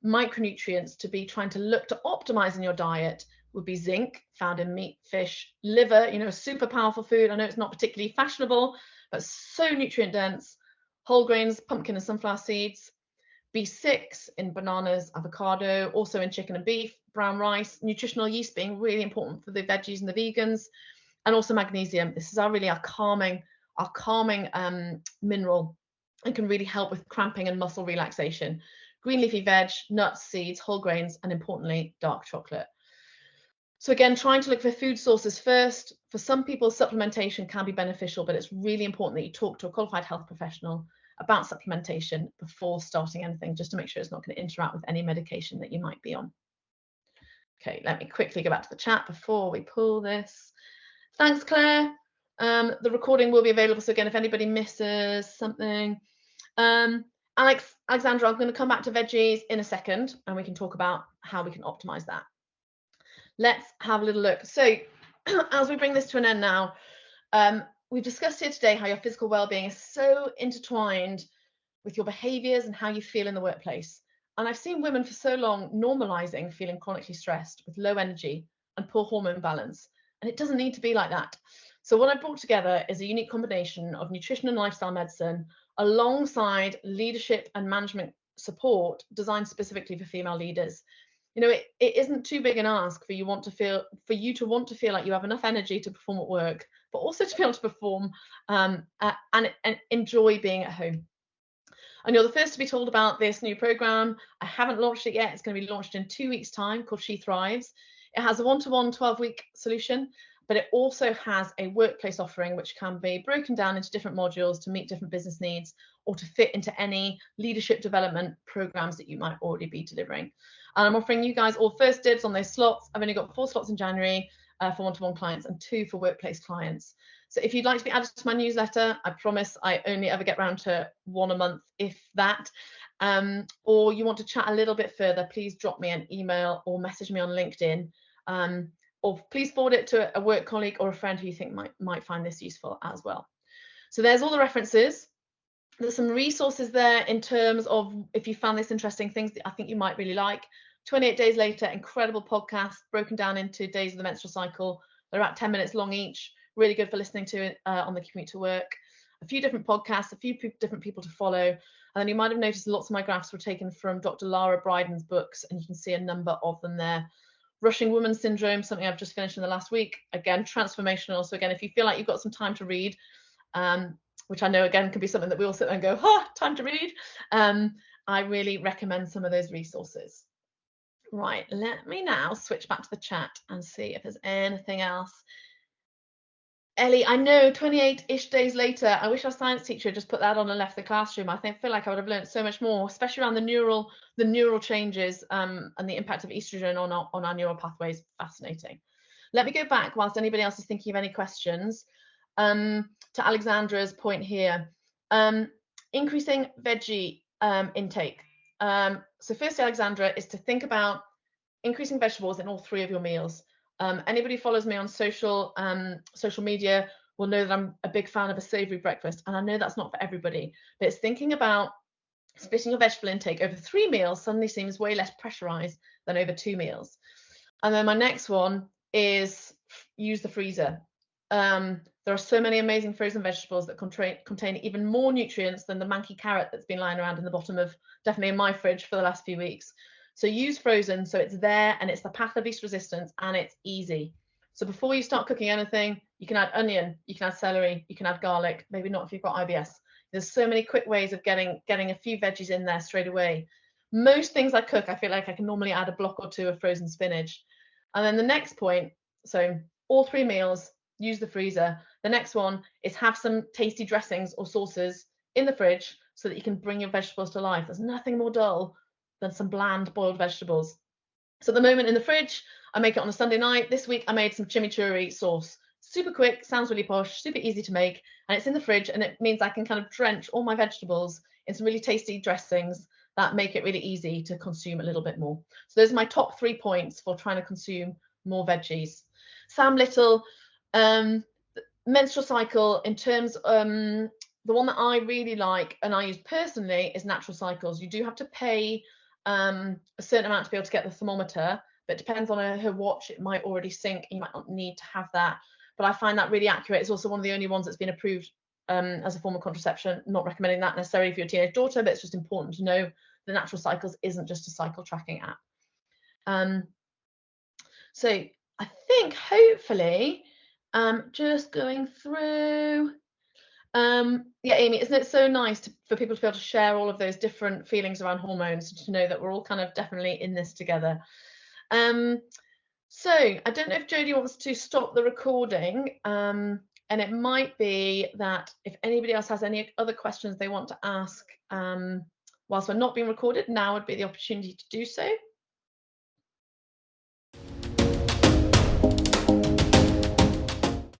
micronutrients to be trying to look to optimize in your diet would be zinc, found in meat, fish, liver, you know, super powerful food. I know it's not particularly fashionable, but so nutrient dense. Whole grains, pumpkin and sunflower seeds. B6 in bananas, avocado, also in chicken and beef, brown rice, nutritional yeast being really important for the veggies and the vegans, and also magnesium. This is our calming mineral and can really help with cramping and muscle relaxation. Green leafy veg, nuts, seeds, whole grains, and importantly, dark chocolate. So again, trying to look for food sources first. For some people, supplementation can be beneficial, but it's really important that you talk to a qualified health professional about supplementation before starting anything, just to make sure it's not going to interact with any medication that you might be on. Okay, let me quickly go back to the chat before we pull this. Thanks, Claire. The recording will be available. So again, if anybody misses something, Alexandra, I'm going to come back to veggies in a second, and we can talk about how we can optimize that. Let's have a little look. So as we bring this to an end now, we've discussed here today how your physical well-being is so intertwined with your behaviors and how you feel in the workplace. And I've seen women for so long normalizing feeling chronically stressed with low energy, and poor hormone balance. And it doesn't need to be like that. So what I brought together is a unique combination of nutrition and lifestyle medicine alongside leadership and management support designed specifically for female leaders. You know, it isn't too big an ask for you to want to feel like you have enough energy to perform at work, but also to be able to perform and enjoy being at home. And you're the first to be told about this new program. I haven't launched it yet. It's going to be launched in 2 weeks' time, called She Thrives. It has a one-to-one 12-week solution, but it also has a workplace offering which can be broken down into different modules to meet different business needs or to fit into any leadership development programs that you might already be delivering. And I'm offering you guys all first dibs on those slots. I've only got 4 slots in January for one-to-one clients and 2 for workplace clients. So if you'd like to be added to my newsletter, I promise I only ever get around to 1 a month, if that. Or you want to chat a little bit further, please drop me an email or message me on LinkedIn. Or please forward it to a work colleague or a friend who you think might find this useful as well. So there's all the references. There's some resources there in terms of, if you found this interesting, things that I think you might really like. 28 Days Later, incredible podcast broken down into days of the menstrual cycle. They're about 10 minutes long each. Really good for listening to on the commute to work. A few different podcasts, a few different people to follow. And then you might have noticed lots of my graphs were taken from Dr. Lara Bryden's books, and you can see a number of them there. Rushing Woman Syndrome, something I've just finished in the last week. Again, transformational. So again, if you feel like you've got some time to read, which I know again can be something that we all sit there and go, time to read. I really recommend some of those resources. Right, let me now switch back to the chat and see if there's anything else. Ellie, I know 28-ish days later, I wish our science teacher had just put that on and left the classroom. I feel like I would have learned so much more, especially around the neural changes and the impact of estrogen on our neural pathways. Fascinating. Let me go back whilst anybody else is thinking of any questions to Alexandra's point here. Increasing veggie intake. So first, Alexandra, is to think about increasing vegetables in all 3 of your meals. Anybody who follows me on social media will know that I'm a big fan of a savoury breakfast, and I know that's not for everybody, but it's thinking about splitting your vegetable intake over 3 meals suddenly seems way less pressurized than over 2 meals. And then my next one is use the freezer. There are so many amazing frozen vegetables that contain even more nutrients than the manky carrot that's been lying around in the bottom of, definitely in my fridge for the last few weeks. So use frozen, so it's there and it's the path of least resistance and it's easy. So before you start cooking anything, you can add onion, you can add celery, you can add garlic, maybe not if you've got IBS. There's so many quick ways of getting a few veggies in there straight away. Most things I cook, I feel like I can normally add a block or 2 of frozen spinach. And then the next point, so all 3 meals, use the freezer. The next one is have some tasty dressings or sauces in the fridge so that you can bring your vegetables to life. There's nothing more dull than some bland boiled vegetables. So at the moment in the fridge, I make it on a Sunday night. This week I made some chimichurri sauce. Super quick, sounds really posh, super easy to make, and it's in the fridge, and it means I can kind of drench all my vegetables in some really tasty dressings that make it really easy to consume a little bit more. So those are my top 3 points for trying to consume more veggies. Sam Little, menstrual cycle, in terms the one that I really like and I use personally is Natural Cycles. You do have to pay a certain amount to be able to get the thermometer, but it depends on her watch. It might already sync, you might not need to have that, but I find that really accurate. It's also one of the only ones that's been approved as a form of contraception. Not recommending that necessarily for your teenage daughter, but it's just important to know the Natural Cycles isn't just a cycle tracking app. So I think hopefully just going through. Yeah, Amy, isn't it so nice for people to be able to share all of those different feelings around hormones, to know that we're all kind of definitely in this together. So I don't know if Jodie wants to stop the recording, and it might be that if anybody else has any other questions they want to ask whilst we're not being recorded, now would be the opportunity to do so.